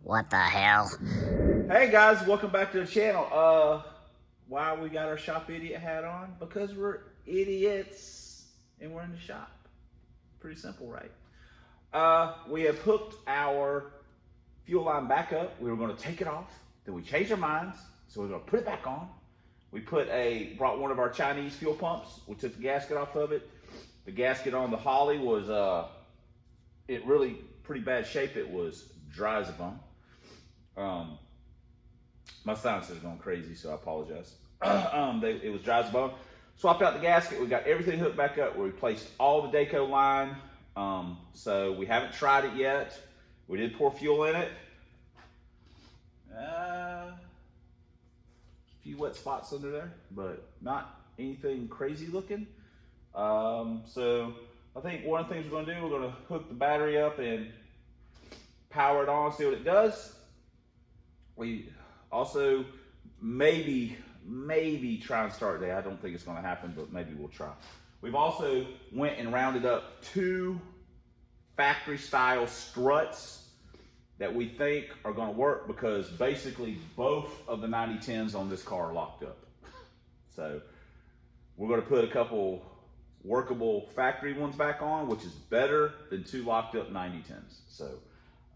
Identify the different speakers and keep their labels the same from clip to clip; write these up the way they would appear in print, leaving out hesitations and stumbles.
Speaker 1: What the hell?
Speaker 2: Hey guys, welcome back to the channel. Why we got our shop idiot hat on? Because we're idiots and we're in the shop. Pretty simple, right? We have hooked our fuel line back up. We were going to take it off, then we changed our minds, so we're going to put it back on. We brought one of our Chinese fuel pumps. We took the gasket off of it. The gasket on the Holly was it really pretty bad shape. It was dry as a bone. My silencer's going crazy, so I apologize. It was dry as a bone. Swapped out the gasket. We got everything hooked back up. We replaced all the Daco line. So we haven't tried it yet. We did pour fuel in it. A few wet spots under there, but not anything crazy looking. So I think one of the things we're going to do, we're going to hook the battery up and power it on, see what it does. We also maybe try and start there. I don't think it's going to happen, but maybe we'll try. We've also went and rounded up 2 factory style struts that we think are going to work, because basically both of the 9010s on this car are locked up. So we're going to put a couple workable factory ones back on, which is better than 2 locked up 9010s. So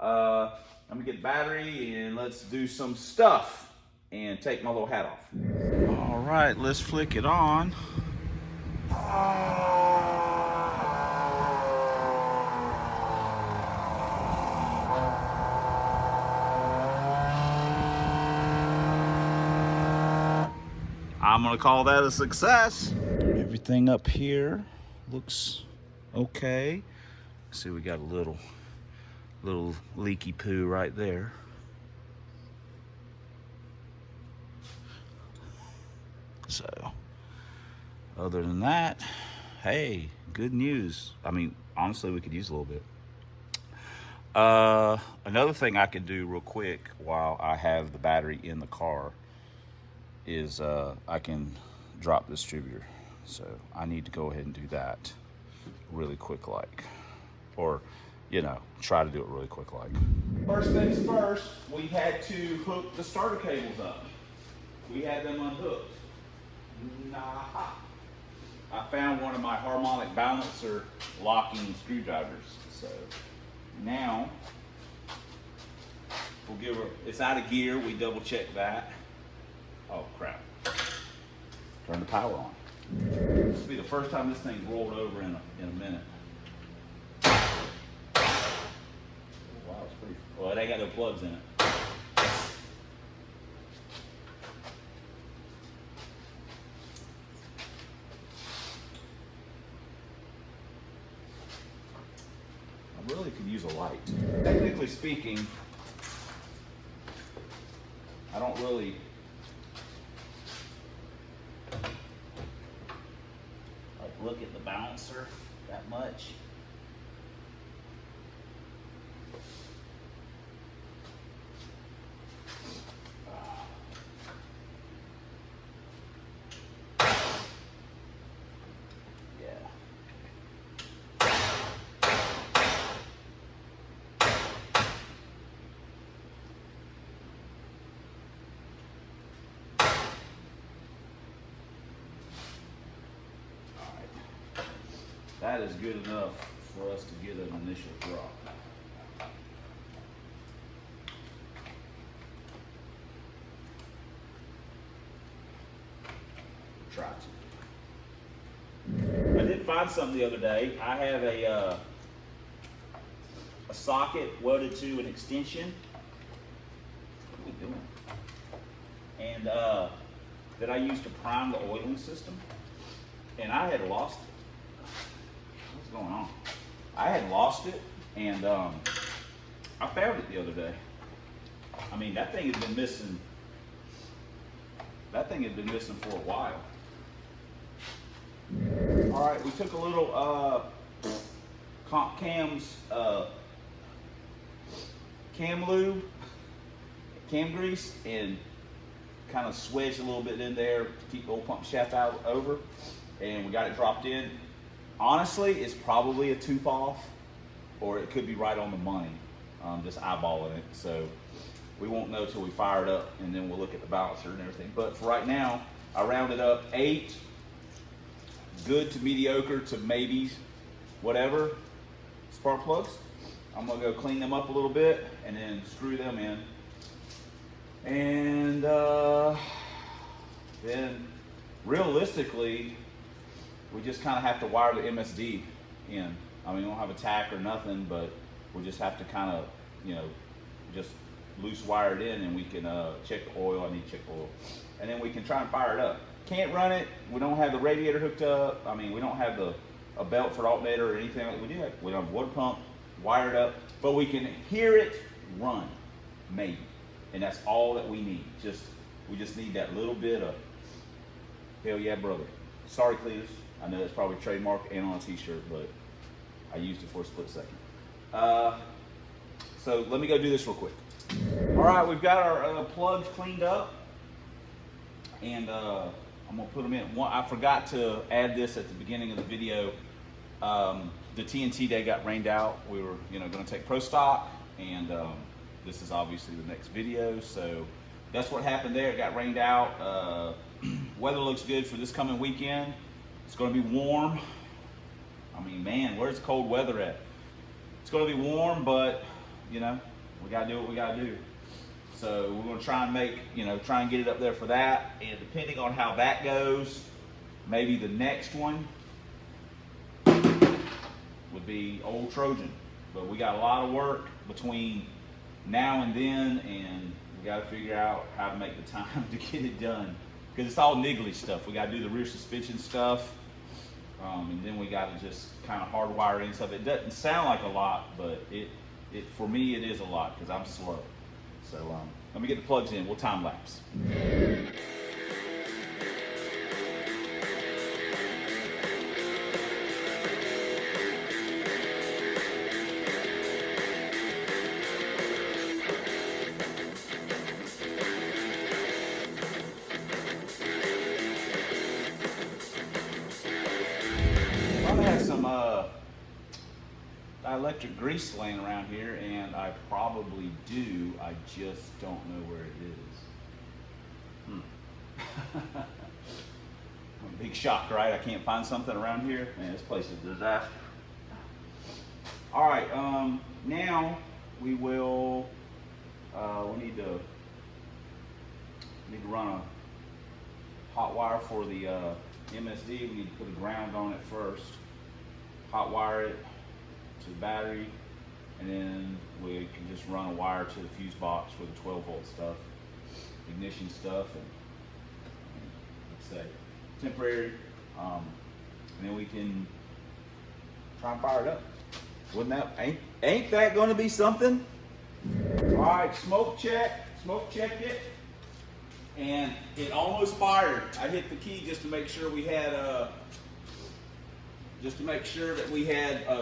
Speaker 2: I'm gonna get the battery and let's do some stuff and take my little hat off. All right, let's flick it on. I'm gonna call that a success. Everything up here looks okay. See, we got a little leaky poo right there. So other than that, hey, good news. I mean, honestly, we could use a little bit. Another thing I could do real quick while I have the battery in the car is I can drop the distributor. So I need to go ahead and do that really quick, like, or you know, try to do it really quick like. First things first, we had to hook the starter cables up. We had them unhooked. Nah. I found one of my harmonic balancer locking screwdrivers. So now we'll give her, it's out of gear, we double check that. Oh crap. Turn the power on. This will be the first time this thing's rolled over in a minute. Wow, it's pretty, well, it ain't got no plugs in it. I really could use a light. Technically speaking, I don't really like look at the balancer that much. That is good enough for us to get an initial drop. Try to. I did find something the other day. I have a socket welded to an extension. What are we doing? And that I used to prime the oiling system, and I had lost it. What's going on? I had lost it, and I found it the other day. I mean, that thing had been missing. That thing had been missing for a while. All right, we took a little comp cams cam lube, cam grease, and kind of swedged a little bit in there to keep the old pump shaft out over, and we got it dropped in. Honestly, it's probably a tooth off, or it could be right on the money. just eyeballing it. So we won't know till we fire it up, and then we'll look at the balancer and everything. But for right now, I rounded up 8 good to mediocre to maybe whatever spark plugs. I'm gonna go clean them up a little bit and then screw them in. And then realistically, we just kind of have to wire the MSD in. I mean, we don't have a tack or nothing, but we'll just have to kind of, you know, just loose wire it in, and we can check the oil. I need to check the oil. And then we can try and fire it up. Can't run it. We don't have the radiator hooked up. I mean, we don't have a belt for the alternator or anything like that. We don't have a water pump wired up, but we can hear it run, maybe. And that's all that we need. We just need that little bit of, hell yeah, brother. Sorry, Cletus. I know that's probably trademark and on a t-shirt, but I used it for a split second. So let me go do this real quick. All right, we've got our plugs cleaned up, and I'm gonna put them in. I forgot to add this at the beginning of the video. The TNT day got rained out. We were, gonna take pro stock, and this is obviously the next video. So that's what happened there. It got rained out. Weather looks good for this coming weekend. It's gonna be warm. I mean, man, where's the cold weather at? It's gonna be warm, but we gotta do what we gotta do. So we're gonna try and get it up there for that. And depending on how that goes, maybe the next one would be old Trojan. But we got a lot of work between now and then, and we gotta figure out how to make the time to get it done. Because it's all niggly stuff. We gotta do the rear suspension stuff. And then we got to just kind of hardwire in stuff. It doesn't sound like a lot, but for me it is a lot because I'm slow. So let me get the plugs in. We'll time lapse. Electric grease laying around here, and I probably do. I just don't know where it is. Big shock, right? I can't find something around here. Man, this place is a disaster. All right, now we will. We need to run a hot wire for the MSD. We need to put a ground on it first. Hot wire it to the battery, and then we can just run a wire to the fuse box for the 12-volt stuff, ignition stuff, and let's say temporary, and then we can try and fire it up. Wouldn't that ain't that going to be something? All right, smoke checked it, and it almost fired. I hit the key just to make sure we had a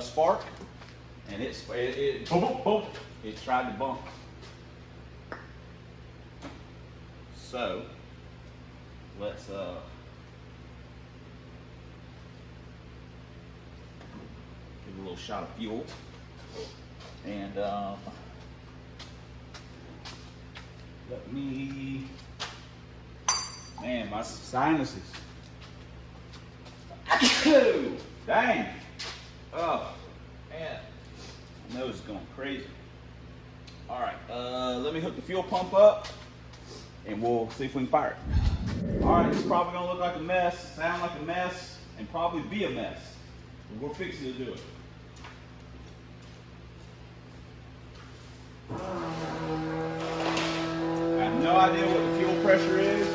Speaker 2: spark, and it boom, boom, boom. It tried to bump. So let's give it a little shot of fuel, and let me, man, my sinuses. Dang. Oh, man. My nose is going crazy. All right, let me hook the fuel pump up, and we'll see if we can fire it. All right, it's probably going to look like a mess, sound like a mess, and probably be a mess. But we're fixing to do it. I have no idea what the fuel pressure is.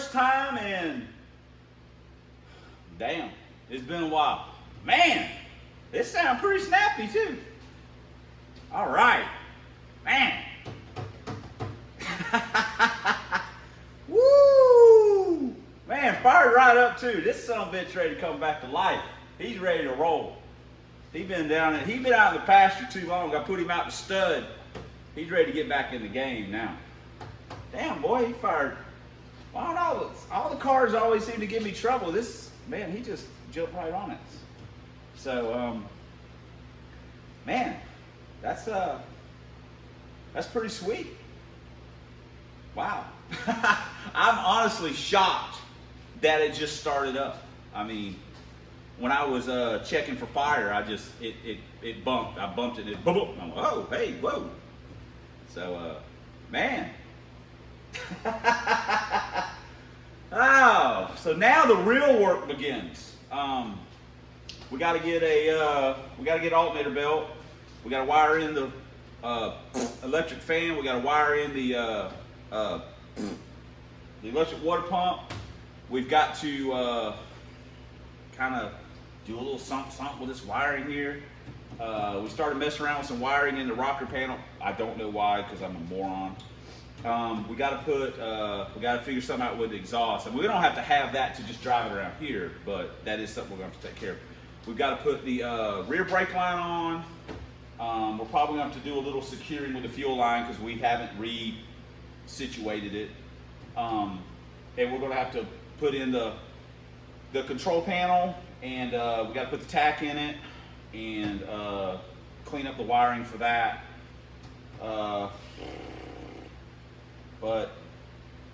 Speaker 2: first time in, damn, it's been a while. Man, this sounds pretty snappy too. All right, man. Woo! Man, fired right up too. This son of a bitch ready to come back to life. He's ready to roll. He been out in the pasture too long. I put him out to stud. He's ready to get back in the game now. Damn, boy, he fired. I don't know. All the cars always seem to give me trouble. This man, he just jumped right on it. So, man, that's pretty sweet. Wow. I'm honestly shocked that it just started up. I mean, when I was checking for fire, it bumped. I bumped it and it boom. I'm like, oh, hey, whoa. So, man. Oh, so now the real work begins. We got to get alternator belt. We got to wire in the electric fan. We got to wire in the electric water pump. We've got to kind of do a little something with this wiring here. We started messing around with some wiring in the rocker panel. I don't know why, because I'm a moron. We got to figure something out with the exhaust. And we don't have to have that to just drive it around here, but that is something we're going to have to take care of. We've got to put the rear brake line on. We're probably going to have to do a little securing with the fuel line because we haven't re-situated it. And we're going to have to put in the control panel, and we got to put the tack in it and clean up the wiring for that.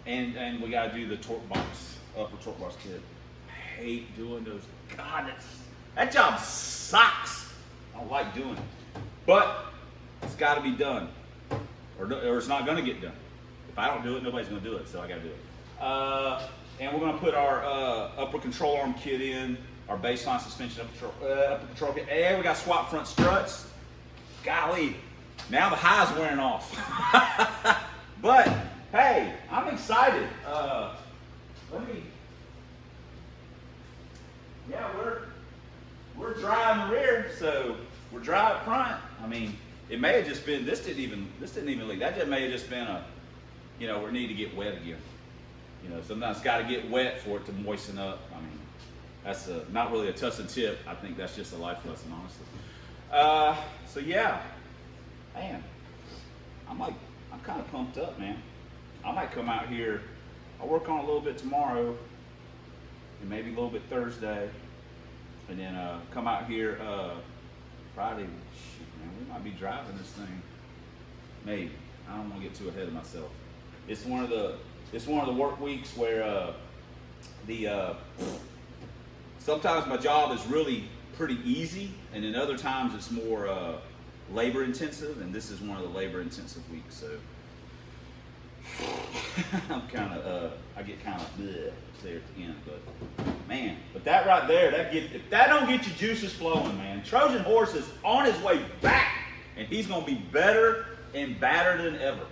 Speaker 2: And we got to do the torque box, upper torque box kit. I hate doing those. God, that job sucks. I don't like doing it, but it's got to be done, or it's not going to get done. If I don't do it, nobody's going to do it, so I got to do it. And we're going to put our upper control arm kit in, our baseline suspension upper control kit, and we got swap front struts. Golly, now the high's wearing off. But hey, I'm excited. We're dry in the rear, so we're dry up front. I mean, it may have just been, this didn't even leak. That just may have just been we need to get wet again. Sometimes it's got to get wet for it to moisten up. I mean, that's not really a Tussin tip. I think that's just a life lesson, honestly. So yeah, man, I'm kind of pumped up, man. I might come out here. I'll work on it a little bit tomorrow, and maybe a little bit Thursday, and then come out here Friday. Shoot, man, we might be driving this thing. Maybe. I don't want to get too ahead of myself. It's one of the work weeks where sometimes my job is really pretty easy, and then other times it's more labor intensive, and this is one of the labor intensive weeks. So I get kind of there at the end, but man, that right there, if that don't get your juices flowing, man, Trojan horse is on his way back, and he's gonna be better and badder than ever.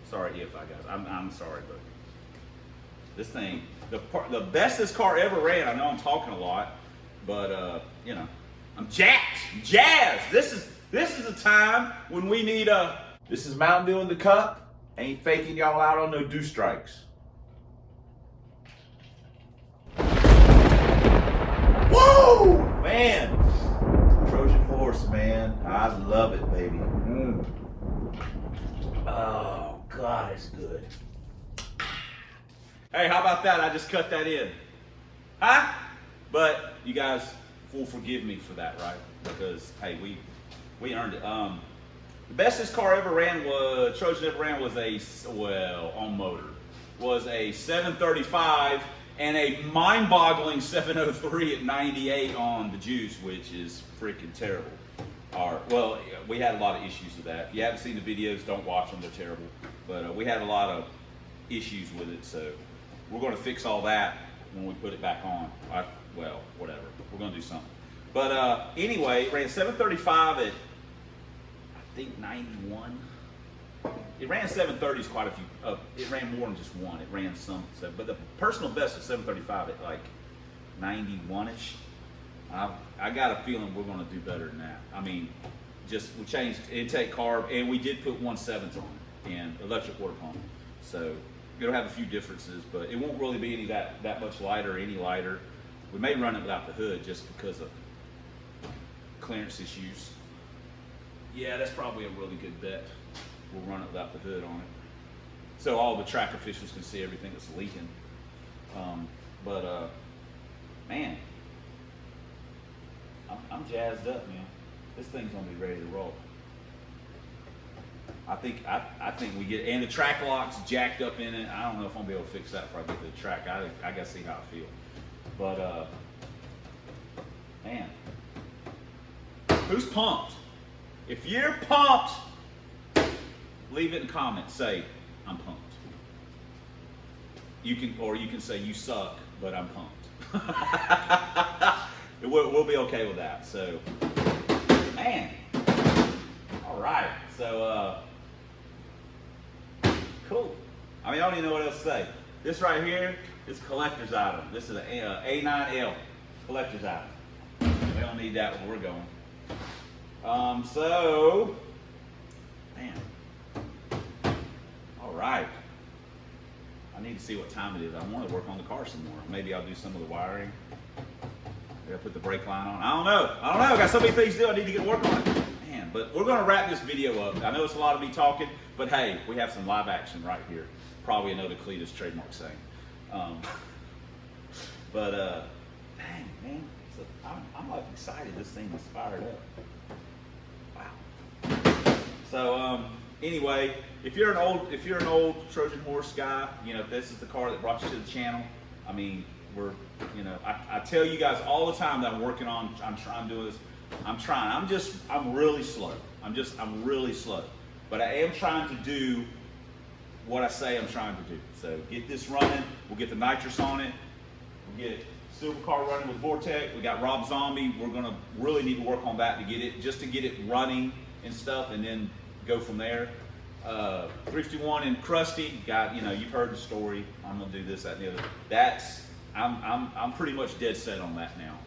Speaker 2: Sorry, guys. I'm sorry, but this thing, the best this car ever ran. I know I'm talking a lot, but I'm jazzed. This is a time when we need This is Mountain Dew in the cup. Ain't faking y'all out on no dew strikes. Whoa, man! Trojan horse, man. I love it, baby. Oh, God, it's good. Hey, how about that? I just cut that in. Huh? But you guys will forgive me for that, right? Because, hey, we earned it. The best this car ever ran Trojan ever ran was on motor, was a 735 and a mind-boggling 703 at 98 on the juice, which is freaking terrible. We had a lot of issues with that. If you haven't seen the videos, don't watch them, they're terrible. But we had a lot of issues with it, so we're going to fix all that when we put it back on. Whatever. We're going to do something. But anyway, it ran 735 at, I think, 91. it ran 730s quite a few. It ran more than just one. It ran some, but the personal best is 735 at like 91ish. I got a feeling we're going to do better than that. I mean, just we changed intake carb, and we did put 1.7s on it and electric water pump. So it'll have a few differences, but it won't really be any that much lighter or any lighter. We may run it without the hood just because of clearance issues. Yeah, that's probably a really good bet. We'll run it without the hood on it, so all the track officials can see everything that's leaking. Man, I'm jazzed up, man. This thing's gonna be ready to roll. I think we get, and the track lock's jacked up in it. I don't know if I'm gonna be able to fix that before I get to the track. I gotta see how I feel. But man, who's pumped? If you're pumped, leave it in the comments. Say, I'm pumped. You can say you suck, but I'm pumped. We'll be okay with that. So, man, all right. So, cool. I mean, I don't even know what else to say. This right here is collector's item. This is an A9L collector's item. We don't need that where we're going. So, man, all right. I need to see what time it is. I want to work on the car some more. Maybe I'll do some of the wiring. Maybe I'll put the brake line on. I don't know. I got so many things to do. I need to get to work on it. Man, but we're going to wrap this video up. I know it's a lot of me talking, but hey, we have some live action right here. Probably another Cletus trademark saying. Dang, man. So I'm like excited. This thing is fired up. Wow. So anyway, if you're an old Trojan horse guy, you know, if this is the car that brought you to the channel, I mean, I tell you guys all the time that I'm working on. I'm doing this. I'm really slow. I'm really slow. But I am trying to do what I say I'm trying to do. So get this running. We'll get the nitrous on it. We'll get Supercar running with Vortec. We got Rob Zombie. We're gonna really need to work on that to get it running and stuff, and then go from there. 351 and Krusty, you've heard the story. I'm gonna do this, that, and the other. I'm pretty much dead set on that now.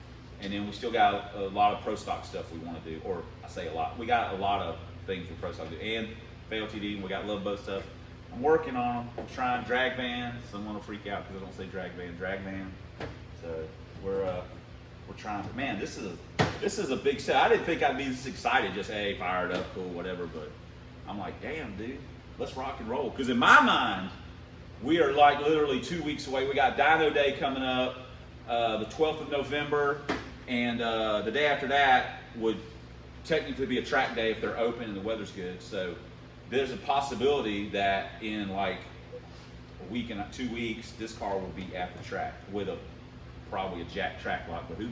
Speaker 2: And then we still got a lot of pro stock stuff we want to do, or I say a lot. We got a lot of things with pro stock to do, and FLTD, and we got Love Boat stuff. I'm working on them. I'm trying drag van. Someone will freak out because I don't say drag van. So we're trying. But man, this is a big set. I didn't think I'd be this excited. Just hey, fired up, cool, whatever. But I'm like, damn, dude, let's rock and roll. Because in my mind, we are like literally 2 weeks away. We got Dyno Day coming up, the 12th of November, and the day after that would technically be a track day if they're open and the weather's good. So there's a possibility that in like a week and 2 weeks, this car will be at the track with probably a jack track lock. But who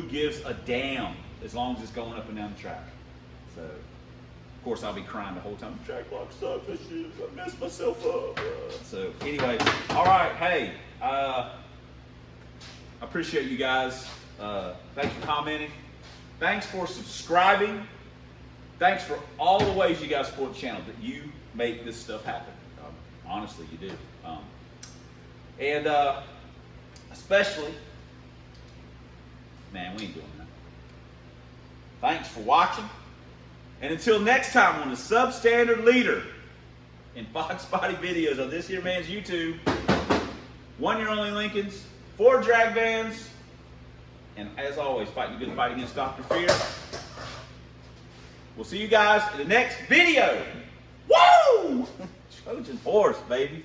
Speaker 2: gives a damn as long as it's going up and down the track? So of course I'll be crying the whole time. The track lock sucks. I messed myself up. So anyway, all right. Hey, I appreciate you guys. Thanks for commenting. Thanks for subscribing. Thanks for all the ways you guys support the channel. That you make this stuff happen. Honestly, you do. And especially, man, we ain't doing that. Thanks for watching. And until next time on the Substandard Leader in Fox Body videos on this here man's YouTube, 1 year only Lincolns, 4 drag vans, and as always, fighting the good fight against Dr. Fear. We'll see you guys in the next video. Woo! Trojan horse, baby.